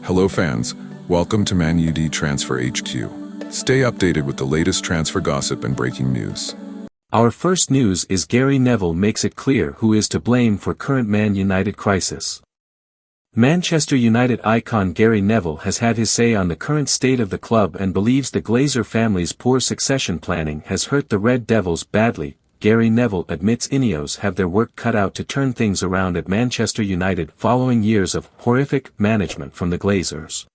Hello fans, welcome to Man Utd Transfer HQ. Stay updated with the latest transfer gossip and breaking news. Our first news is Gary Neville makes it clear who is to blame for current Man United crisis. Manchester United icon Gary Neville has had his say on the current state of the club and believes the Glazer family's poor succession planning has hurt the Red Devils badly. Gary Neville admits Ineos have their work cut out to turn things around at Manchester United following years of horrific management from the Glazers.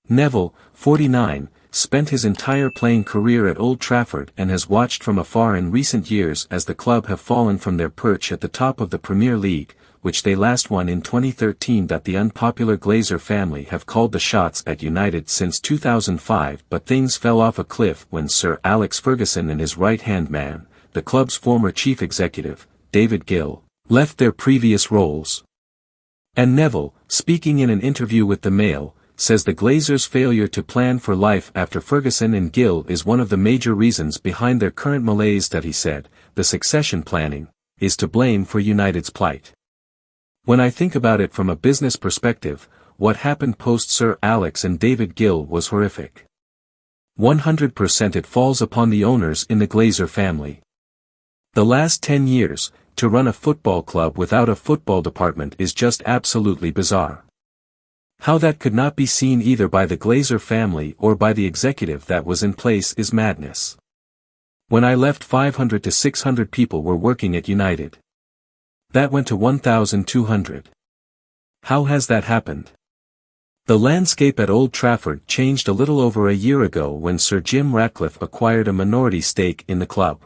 Neville, 49, spent his entire playing career at Old Trafford and has watched from afar in recent years as the club have fallen from their perch at the top of the Premier League, which they last won in 2013. The unpopular Glazer family have called the shots at United since 2005, but things fell off a cliff when Sir Alex Ferguson and his right-hand man, the club's former chief executive, David Gill, left their previous roles. And Neville, speaking in an interview with the Mail, says the Glazers' failure to plan for life after Ferguson and Gill is one of the major reasons behind their current malaise. He said, the succession planning is to blame for United's plight. When I think about it from a business perspective, what happened post Sir Alex and David Gill was horrific. 100% it falls upon the owners in the Glazer family. The last 10 years, to run a football club without a football department is just absolutely bizarre. How that could not be seen either by the Glazer family or by the executive that was in place is madness. When I left, 500 to 600 people were working at United. That went to 1,200. How has that happened? The landscape at Old Trafford changed a little over a year ago when Sir Jim Ratcliffe acquired a minority stake in the club.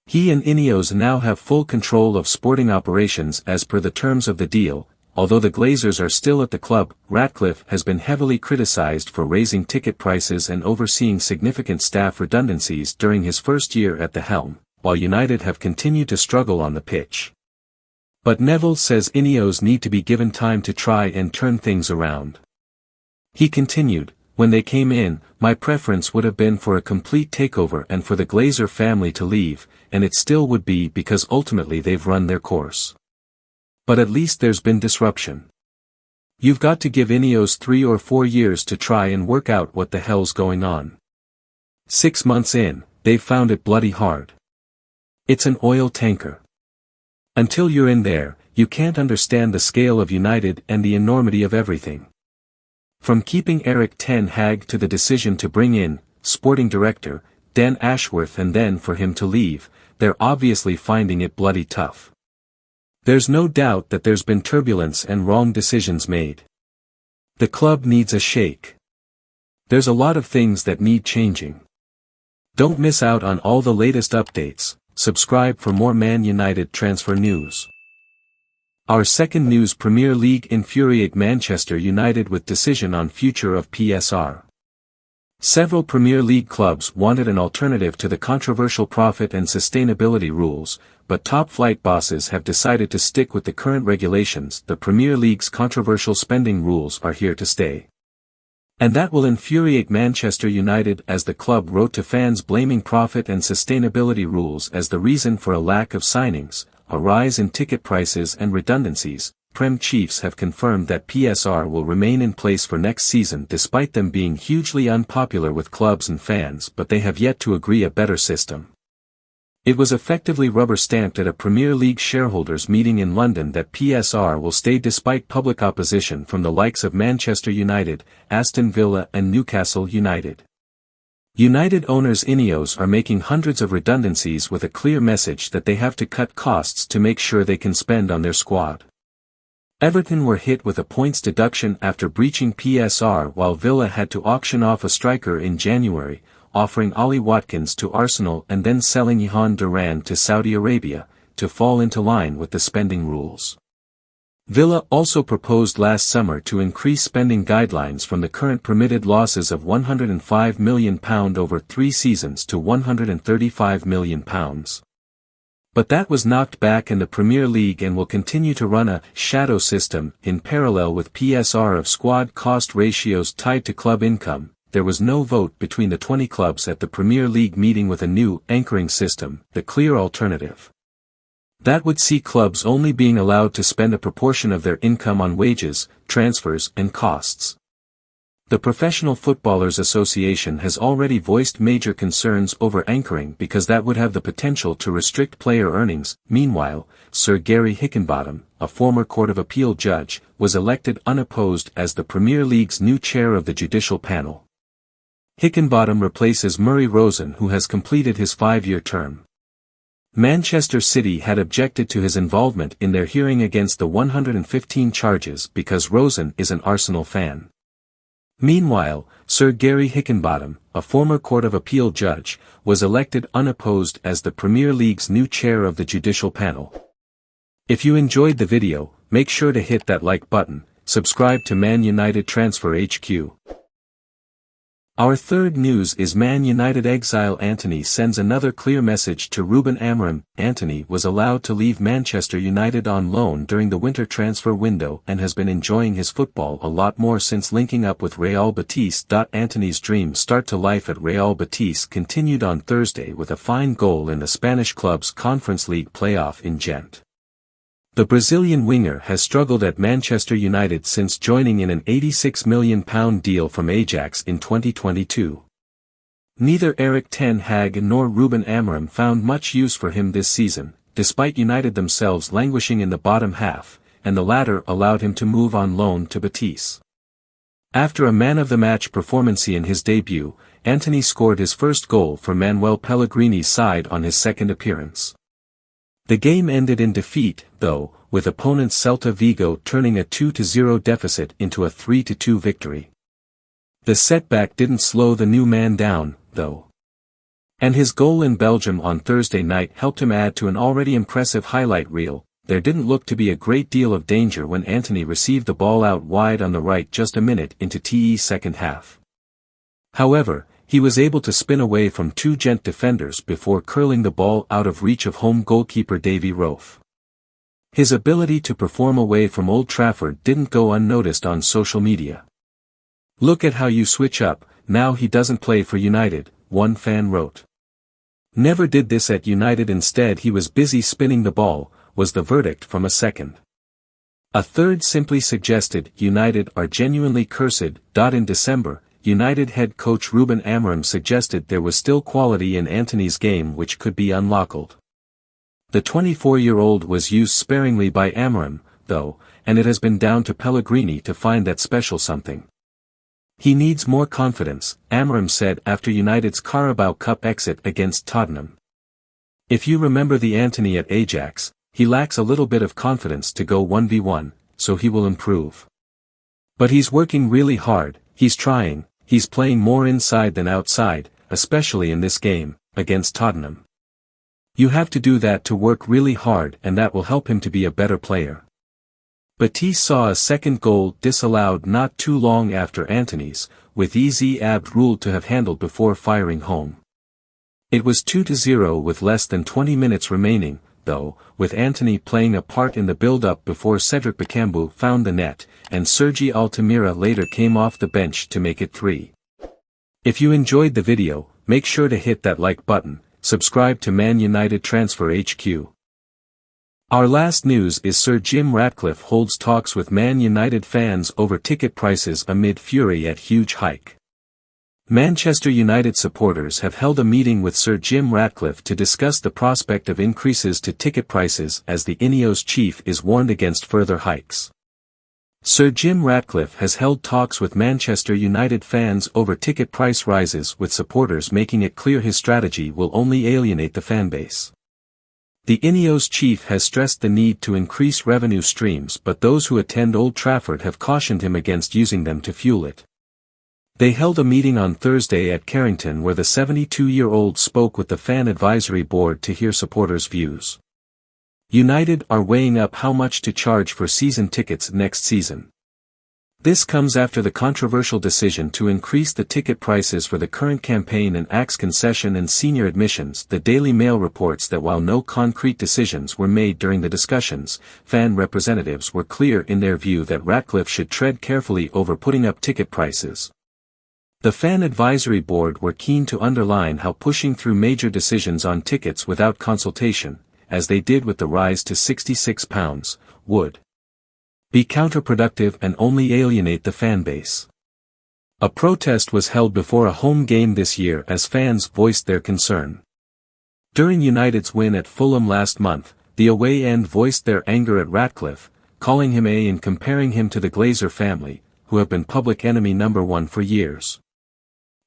He and Ineos now have full control of sporting operations as per the terms of the deal. Although the Glazers are still at the club, Ratcliffe has been heavily criticized for raising ticket prices and overseeing significant staff redundancies during his first year at the helm, while United have continued to struggle on the pitch. But Neville says Ineos need to be given time to try and turn things around. He continued, when they came in, my preference would have been for a complete takeover and for the Glazer family to leave, and it still would be because ultimately they've run their course. But at least there's been disruption. You've got to give Ineos 3 or 4 years to try and work out what the hell's going on. 6 months in, they've found it bloody hard. It's an oil tanker. Until you're in there, you can't understand the scale of United and the enormity of everything. From keeping Erik ten Hag to the decision to bring in, sporting director, Dan Ashworth, and then for him to leave, they're obviously finding it bloody tough. There's no doubt that there's been turbulence and wrong decisions made. The club needs a shake. There's a lot of things that need changing. Don't miss out on all the latest updates. Subscribe for more Man United transfer news. Our second news: Premier League infuriate Manchester United with decision on future of PSR. Several Premier League clubs wanted an alternative to the controversial profit and sustainability rules, but top-flight bosses have decided to stick with the current regulations. The Premier League's controversial spending rules are here to stay. And that will infuriate Manchester United, as the club wrote to fans blaming profit and sustainability rules as the reason for a lack of signings, a rise in ticket prices and redundancies. Prem chiefs have confirmed that PSR will remain in place for next season despite them being hugely unpopular with clubs and fans, but they have yet to agree a better system. It was effectively rubber-stamped at a Premier League shareholders meeting in London that PSR will stay despite public opposition from the likes of Manchester United, Aston Villa and Newcastle United. United owners Ineos are making hundreds of redundancies with a clear message that they have to cut costs to make sure they can spend on their squad. Everton were hit with a points deduction after breaching PSR, while Villa had to auction off a striker in January, offering Ollie Watkins to Arsenal and then selling Ihan Duran to Saudi Arabia, to fall into line with the spending rules. Villa also proposed last summer to increase spending guidelines from the current permitted losses of £105 million over 3 seasons to £135 million. But that was knocked back, and the Premier League and will continue to run a shadow system in parallel with PSR of squad cost ratios tied to club income. There was no vote between the 20 clubs at the Premier League meeting with a new anchoring system, the clear alternative. That would see clubs only being allowed to spend a proportion of their income on wages, transfers and costs. The Professional Footballers Association has already voiced major concerns over anchoring because that would have the potential to restrict player earnings. Meanwhile, Sir Gary Hickenbottom, a former Court of Appeal judge, was elected unopposed as the Premier League's new chair of the judicial panel. Hickenbottom replaces Murray Rosen, who has completed his 5-year term. Manchester City had objected to his involvement in their hearing against the 115 charges because Rosen is an Arsenal fan. Meanwhile, Sir Gary Hickenbottom, a former Court of Appeal judge, was elected unopposed as the Premier League's new chair of the judicial panel. If you enjoyed the video, make sure to hit that like button, subscribe to Man United Transfer HQ. Our third news is Man United exile Antony sends another clear message to Ruben Amorim. Antony was allowed to leave Manchester United on loan during the winter transfer window and has been enjoying his football a lot more since linking up with Real Betis. Antony's dream start to life at Real Betis continued on Thursday with a fine goal in the Spanish club's Conference League playoff in Gent. The Brazilian winger has struggled at Manchester United since joining in an £86 million deal from Ajax in 2022. Neither Erik ten Hag nor Ruben Amorim found much use for him this season, despite United themselves languishing in the bottom half, and the latter allowed him to move on loan to Betis. After a man-of-the-match performance in his debut, Antony scored his first goal for Manuel Pellegrini's side on his second appearance. The game ended in defeat, though, with opponents Celta Vigo turning a 2-0 deficit into a 3-2 victory. The setback didn't slow the new man down, though. And his goal in Belgium on Thursday night helped him add to an already impressive highlight reel. There didn't look to be a great deal of danger when Antony received the ball out wide on the right just a minute into TE's second half. However, he was able to spin away from 2 Gent defenders before curling the ball out of reach of home goalkeeper Davy Rofe. His ability to perform away from Old Trafford didn't go unnoticed on social media. "Look at how you switch up, now he doesn't play for United," one fan wrote. "Never did this at United, instead he was busy spinning the ball," was the verdict from a second. A third simply suggested, "United are genuinely cursed." In December, United head coach Ruben Amorim suggested there was still quality in Antony's game which could be unlocked. The 24-year-old was used sparingly by Amorim, though, and it has been down to Pellegrini to find that special something. "He needs more confidence," Amorim said after United's Carabao Cup exit against Tottenham. "If you remember the Antony at Ajax, he lacks a little bit of confidence to go 1v1, so he will improve. But he's working really hard, he's trying. He's playing more inside than outside, especially in this game, against Tottenham. You have to do that to work really hard, and that will help him to be a better player." Betis saw a second goal disallowed not too long after Antony's, with Ez Abd ruled to have handled before firing home. It was 2-0 with less than 20 minutes remaining, though, with Antony playing a part in the build-up before Cedric Bakambu found the net, and Sergi Altamira later came off the bench to make it 3. If you enjoyed the video, make sure to hit that like button, subscribe to Man United Transfer HQ. Our last news is Sir Jim Ratcliffe holds talks with Man United fans over ticket prices amid fury at huge hike. Manchester United supporters have held a meeting with Sir Jim Ratcliffe to discuss the prospect of increases to ticket prices as the Ineos chief is warned against further hikes. Sir Jim Ratcliffe has held talks with Manchester United fans over ticket price rises, with supporters making it clear his strategy will only alienate the fanbase. The Ineos chief has stressed the need to increase revenue streams, but those who attend Old Trafford have cautioned him against using them to fuel it. They held a meeting on Thursday at Carrington where the 72-year-old spoke with the fan advisory board to hear supporters' views. United are weighing up how much to charge for season tickets next season. This comes after the controversial decision to increase the ticket prices for the current campaign and axe concession and senior admissions. The Daily Mail reports that while no concrete decisions were made during the discussions, fan representatives were clear in their view that Ratcliffe should tread carefully over putting up ticket prices. The Fan Advisory Board were keen to underline how pushing through major decisions on tickets without consultation, as they did with the rise to £66, would be counterproductive and only alienate the fan base. A protest was held before a home game this year as fans voiced their concern. During United's win at Fulham last month, the away end voiced their anger at Ratcliffe, calling him a and comparing him to the Glazer family, who have been public enemy number one for years.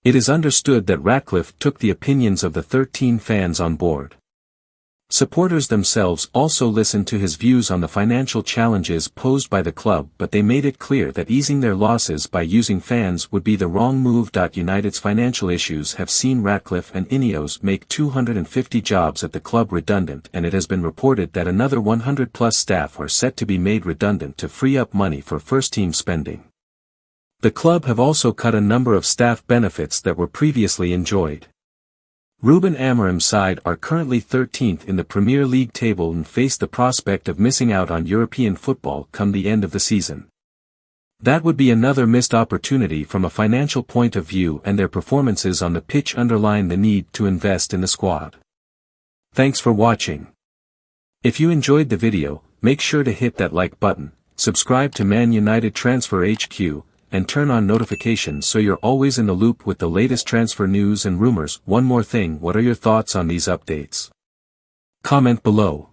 It is understood that Ratcliffe took the opinions of the 13 fans on board. Supporters themselves also listened to his views on the financial challenges posed by the club, but they made it clear that easing their losses by using fans would be the wrong move. United's financial issues have seen Ratcliffe and Ineos make 250 jobs at the club redundant, and it has been reported that another 100+ staff are set to be made redundant to free up money for first-team spending. The club have also cut a number of staff benefits that were previously enjoyed. Ruben Amorim's side are currently 13th in the Premier League table and face the prospect of missing out on European football come the end of the season. That would be another missed opportunity from a financial point of view, and their performances on the pitch underline the need to invest in the squad. Thanks for watching. If you enjoyed the video, make sure to hit that like button, subscribe to Man United Transfer HQ, and turn on notifications so you're always in the loop with the latest transfer news and rumors. One more thing, what are your thoughts on these updates? Comment below.